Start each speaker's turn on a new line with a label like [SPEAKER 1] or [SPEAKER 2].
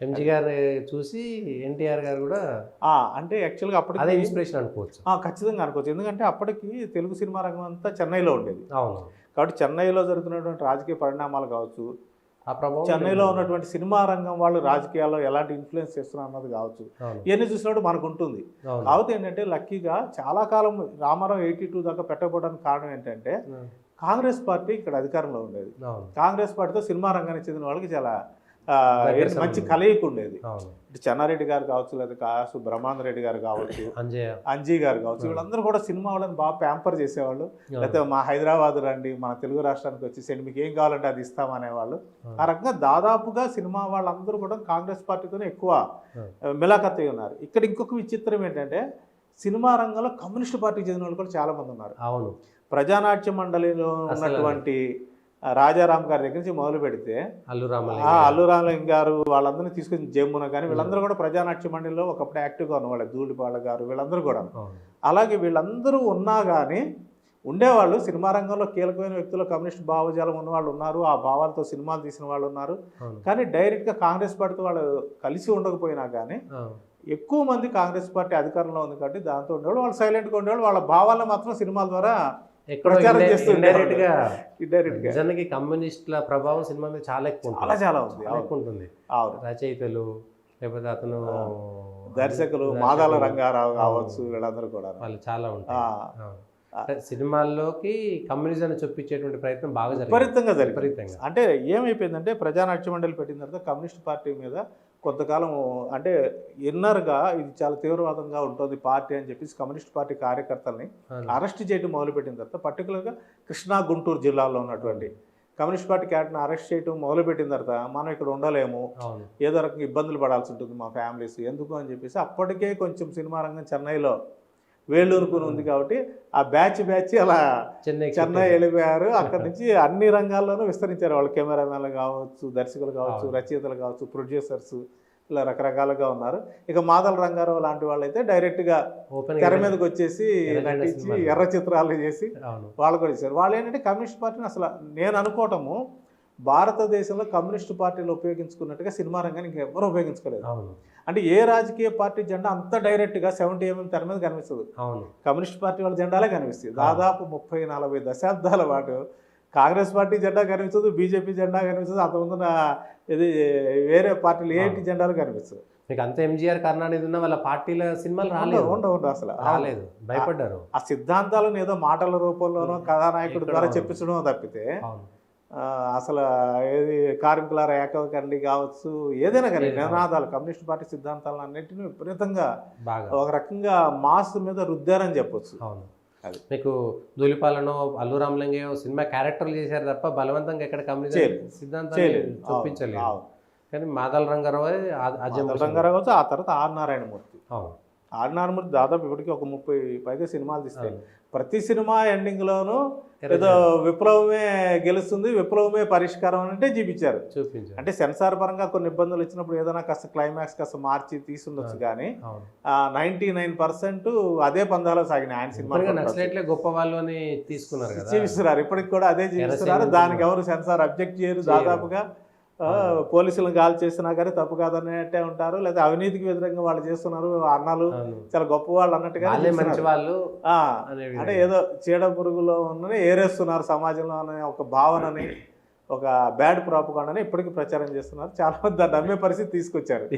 [SPEAKER 1] MG గారిని చూసి ఎన్టీఆర్ గారు కూడా
[SPEAKER 2] అంటే యాక్చువల్గా
[SPEAKER 1] అదే
[SPEAKER 2] అప్పటికి
[SPEAKER 1] ఇన్స్పిరేషన్ అనుకోవచ్చు.
[SPEAKER 2] ఖచ్చితంగా అనుకోవచ్చు. ఎందుకంటే అప్పటికి తెలుగు సినిమా రంగం అంతా చెన్నైలో ఉండేది.
[SPEAKER 1] అవును.
[SPEAKER 2] కాబట్టి చెన్నైలో జరుగుతున్నటువంటి రాజకీయ పరిణామాలు కావచ్చు,
[SPEAKER 1] ఆ ప్రభావం
[SPEAKER 2] చెన్నైలో ఉన్నటువంటి సినిమా రంగం వాళ్ళు రాజకీయాల్లో ఎలాంటి ఇన్ఫ్లుయెన్స్ చేస్తున్నారు అన్నది కావచ్చు,
[SPEAKER 1] అవును.
[SPEAKER 2] ఇవన్నీ చూసినప్పుడు మనకు ఉంటుంది.
[SPEAKER 1] అవును.
[SPEAKER 2] కాకపోతే ఏంటంటే లక్కీగా చాలా కాలం రామారావు 82 దాకా పెట్టకపోవడానికి కారణం ఏంటంటే కాంగ్రెస్ పార్టీ ఇక్కడ అధికారంలో ఉండేది.
[SPEAKER 1] అవును.
[SPEAKER 2] కాంగ్రెస్ పార్టీతో సినిమా రంగానికి చెందిన వాళ్ళకి చాలా
[SPEAKER 1] దగ్గర
[SPEAKER 2] మంచి కలయిక ఉండేది.
[SPEAKER 1] అవును.
[SPEAKER 2] ఇటు చెన్నారెడ్డి గారు కావచ్చు, లేదా కాసు బ్రహ్మానంద రెడ్డి గారు కావచ్చు,
[SPEAKER 1] అంజయ్య,
[SPEAKER 2] అంజీ గారు కావచ్చు, వీళ్ళందరూ కూడా సినిమా వాళ్ళని బాగా ప్యాంపర్ చేసేవాళ్ళు. లేకపోతే మా హైదరాబాద్ రండి, మన తెలుగు రాష్ట్రానికి వచ్చేసండి, మీకు ఏం కావాలంటే అది ఇస్తామనేవాళ్ళు. ఆ రకంగా దాదాపుగా సినిమా వాళ్ళందరూ కూడా కాంగ్రెస్ పార్టీతోనే ఎక్కువ మిలాఖత్ ఉన్నారు. ఇక్కడ ఇంకొక విచిత్రం ఏంటంటే సినిమా రంగంలో కమ్యూనిస్ట్ పార్టీకి చెందిన వాళ్ళు కూడా చాలా మంది ఉన్నారు.
[SPEAKER 1] అవును.
[SPEAKER 2] ప్రజానాట్య మండలిలో ఉన్నటువంటి రాజారాం గారి దగ్గర నుంచి మొదలు పెడితే అల్లు రామలింగ గారు వాళ్ళందరినీ తీసుకొచ్చి జమ్మున కానీ వీళ్ళందరూ కూడా ప్రజానాట్య మండలిలో ఒకప్పుడు యాక్టివ్గా ఉన్నవాళ్ళు. ధూళిపాళ్ళ గారు వీళ్ళందరూ కూడా. అలాగే వీళ్ళందరూ ఉన్నా కానీ ఉండేవాళ్ళు సినిమా రంగంలో కీలకమైన వ్యక్తులు, కమ్యూనిస్ట్ భావజాలం ఉన్న వాళ్ళు ఉన్నారు, ఆ భావాలతో సినిమాలు తీసిన వాళ్ళు ఉన్నారు. కానీ డైరెక్ట్గా కాంగ్రెస్ పార్టీతో వాళ్ళు కలిసి ఉండకపోయినా కానీ ఎక్కువ మంది కాంగ్రెస్ పార్టీ అధికారంలో ఉంది కాబట్టి దాంతో ఉండేవాళ్ళు. వాళ్ళు సైలెంట్గా ఉండేవాళ్ళు. వాళ్ళ భావాలను మాత్రం సినిమాల ద్వారా ప్రచారం
[SPEAKER 1] నిజానికి కమ్యూనిస్టుల ప్రభావం సినిమా మీద చాలా ఎక్కువ ఉంటుంది. రచయితలు, లేకపోతే అతను
[SPEAKER 2] దర్శకులు, మాదాల రంగారావు కావచ్చు, వీళ్ళందరూ కూడా
[SPEAKER 1] వాళ్ళు చాలా ఉంటారు. సినిమాల్లోకి కమ్యూనిజాన్ని చొప్పించేటువంటి ప్రయత్నం బాగా
[SPEAKER 2] విపరీతంగా జరిగింది. అంటే ఏమైపోయిందంటే ప్రజానాట్య మండలి పెట్టిన తర్వాత కమ్యూనిస్ట్ పార్టీ మీద కొంతకాలం అంటే ఇన్నర్గా ఇది చాలా తీవ్రవాదంగా ఉంటుంది పార్టీ అని చెప్పేసి కమ్యూనిస్ట్ పార్టీ కార్యకర్తల్ని అరెస్ట్ చేయడం మొదలుపెట్టిన తర్వాత, పర్టికులర్గా కృష్ణా గుంటూరు జిల్లాలో ఉన్నటువంటి కమ్యూనిస్ట్ పార్టీ క్యాడర్ని అరెస్ట్ చేయడం మొదలుపెట్టిన తర్వాత మనం ఇక్కడ ఉండలేము, ఏదో రకంగా ఇబ్బందులు పడాల్సి ఉంటుంది మా ఫ్యామిలీస్, ఎందుకు అని చెప్పేసి అప్పటికే కొంచెం సినిమా రంగం చెన్నైలో వేళ్ళూరుకుని ఉంది కాబట్టి ఆ బ్యాచ్ అలా చెన్నై వెళ్ళిపోయారు. అక్కడి నుంచి అన్ని రంగాల్లోనూ విస్తరించారు. వాళ్ళు కెమెరామెన్లు కావచ్చు, దర్శకులు కావచ్చు, రచయితలు కావచ్చు, ప్రొడ్యూసర్స్, ఇలా రకరకాలుగా ఉన్నారు. ఇక మాదల రంగారావు లాంటి వాళ్ళు అయితే డైరెక్ట్గా తెర మీదకి వచ్చేసి నటించి ఎర్ర చిత్రాలు చేసి వాళ్ళు కూడా ఇచ్చారు. వాళ్ళు ఏంటంటే కమ్యూనిస్ట్ పార్టీని అసలు నేను అనుకోవటము భారతదేశంలో కమ్యూనిస్ట్ పార్టీలు ఉపయోగించుకున్నట్టుగా సినిమా రంగాన్ని ఇంకెవరు ఉపయోగించుకోలేదు. అంటే ఏ రాజకీయ పార్టీ జెండా అంత డైరెక్ట్గా 70 mm తెర మీద కనిపిస్తుంది, కమ్యూనిస్ట్ పార్టీ వాళ్ళ జెండాలే కనిపిస్తుంది. దాదాపు 30-40 దశాబ్దాల పాటు కాంగ్రెస్ పార్టీ జెండా కనిపిస్తుంది, బీజేపీ జెండా కనిపిస్తుంది, అంతకుముందున ఇది వేరే పార్టీలు ఏంటి జెండాలు కనిపిస్తుంది.
[SPEAKER 1] మీకు అంత ఎంజీఆర్ కరుణానిధి ఉన్న వాళ్ళ పార్టీల సినిమాలు ఉండవు
[SPEAKER 2] అసలు
[SPEAKER 1] రాలేదు, భయపడ్డారు.
[SPEAKER 2] ఆ సిద్ధాంతాలను ఏదో మాటల రూపంలోనో కథానాయకుడి ద్వారా చెప్పించడం తప్పితే అసలు ఏది కార్మికుల ఏకవకండి కావచ్చు, ఏదైనా కానీ నినాదాలు కమ్యూనిస్ట్ పార్టీ సిద్ధాంతాలను అన్నింటినీ విపరీతంగా ఒక రకంగా మాస్ మీద రుద్దారని చెప్పొచ్చు.
[SPEAKER 1] మీకు ధూళిపాలను, అల్లు రామలింగయ్య సినిమా క్యారెక్టర్లు చేశారు తప్ప బలవంతంగా ఎక్కడ కమ్యూనిజం సిద్ధాంతాన్ని చూపించలేదు. కానీ మాదల రంగారావు
[SPEAKER 2] కావచ్చు, ఆ తర్వాత ఆర్ నారాయణమూర్తి. ఆర్ నారాయణమూర్తి దాదాపు ఇప్పటికీ ఒక 30 పైగా సినిమాలు తీస్తాయి. ప్రతి సినిమా ఎండింగ్లోనూ ఏదో విప్లవమే గెలుస్తుంది, విప్లవమే పరిష్కారం అంటే చూపించారు. అంటే సెన్సార్ పరంగా కొన్ని ఇబ్బందులు వచ్చినప్పుడు ఏదైనా కాస్త క్లైమాక్స్ కాస్త మార్చి తీసుండొచ్చు, కానీ 99% అదే పందాలో సాగినాయి ఆయన సినిమా.
[SPEAKER 1] గొప్ప వాళ్ళు అని తీసుకున్నారు,
[SPEAKER 2] చూపిస్తున్నారు, ఇప్పటికి కూడా అదే చూపిస్తున్నారు. దానికి ఎవరు సెన్సార్ అబ్జెక్ట్ చేయరు. దాదాపుగా పోలీసులను గాలి చేసినా కానీ తప్పు కాదన్నట్టే ఉంటారు, లేదా అవినీతికి వ్యతిరేకంగా వాళ్ళు చేస్తున్నారు, అన్నాలు చాలా గొప్ప వాళ్ళు అన్నట్టుగా అంటే ఏదో చీడ పురుగులో ఉన్నని ఏరేస్తున్నారు సమాజంలో అనే ఒక భావనని, ఒక బ్యాడ్ ప్రాపగాండాని ఇప్పటికీ ప్రచారం చేస్తున్నారు. చాలా మంది దాన్ని నమ్మే పరిస్థితి తీసుకొచ్చారు.